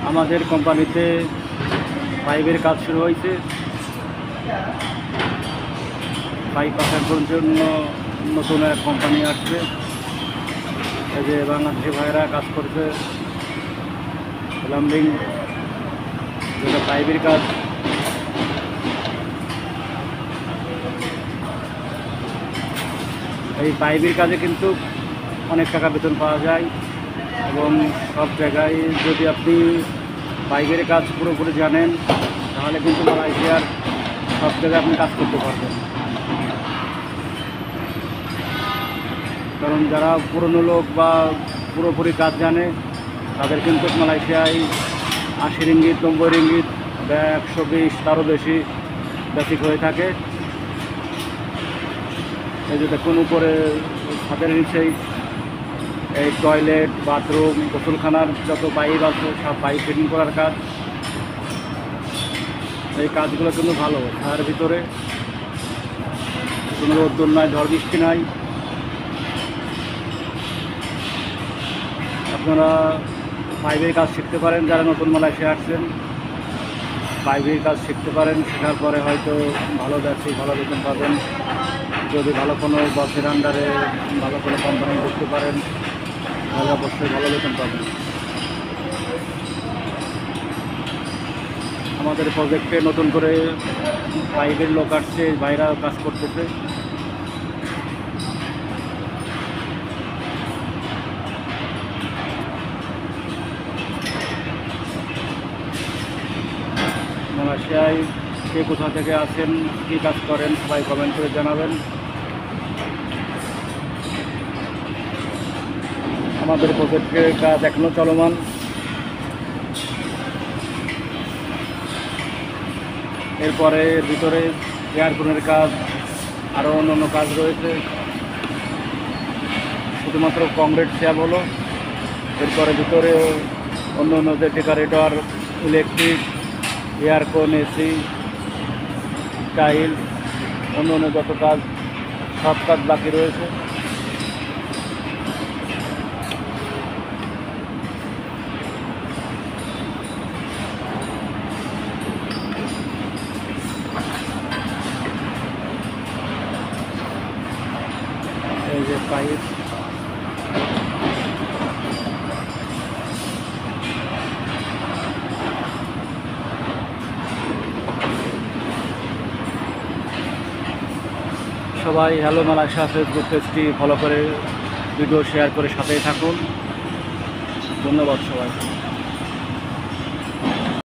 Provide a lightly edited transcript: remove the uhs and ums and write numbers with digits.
আমাদের কোম্পানিতে পাইপের কাজ শুরু হয়েছে। পাইপ আসার জন্য নতুন এক কোম্পানি আসছে। এই যে বাংলাদেশি ভাইরা কাজ করছে প্লাম্বিং, যেটা পাইপের কাজ। এই পাইপের কাজে কিন্তু অনেক টাকা বেতন পাওয়া যায় এবং সব জায়গায় যদি আপনি পাইপের কাজ পুরোপুরি জানেন তাহলে কিন্তু মালয়েশিয়ার সব জায়গায় আপনি কাজ করতে পারবেন। কারণ যারা পুরনো লোক বা পুরোপুরি কাজ জানে তাদের কিন্তু মালয়েশিয়ায় 80 রিঙ্গিত, 90 রিঙ্গিত বা 120 তারও বেশি বেসিক হয়ে থাকে। এই যে দেখুন উপরে ছাদের নিচেই এই টয়লেট, বাথরুম, গোসলখানার যত পাইপ আছে সব পাইপ ফিটিং করার কাজ। এই কাজগুলো কিন্তু ভালো, ছায়ার ভিতরে কোনো রোদ্দুর নাই, ঝড় বৃষ্টি নাই। আপনারা পাইপের কাজ শিখতে পারেন, যারা নতুন মালয়েশিয়া আসছেন পাইপের কাজ শিখতে পারেন। শেখার পরে হয়তো ভালো ব্যবসা, ভালো বেতন পাবেন। যদি ভালো কোনো বসের আন্ডারে ভালো কোনো কোম্পানি করতে পারেন তাহলে অবশ্যই ভালো বেতন পাবেন। আমাদের প্রজেক্টে নতুন করে পাইপের লোক আসছে, বাইরা কাজ করতেছে। মালয়েশিয়ায় কে কোথা থেকে আছেন, কী কাজ করেন, সবাই কমেন্ট করে জানাবেন। আমাদের প্রজেক্টের কাজ এখনও চলমান। এরপরে ভিতরে এয়ারকনের কাজ, আরও অন্য কাজ রয়েছে। শুধুমাত্র কংক্রিট স্ল্যাব হলো। এরপরে ভিতরে অন্য যে decorator, electric, aircon, AC, tiles, অন্য যত কাজ সব কাজ বাকি রয়েছে। এই যে পাইপ, সবাই হ্যালো মালয়েশিয়া ফেসবুক পেজটি ফলো করে ভিডিও শেয়ার করে সাথেই থাকুন। ধন্যবাদ সবাই।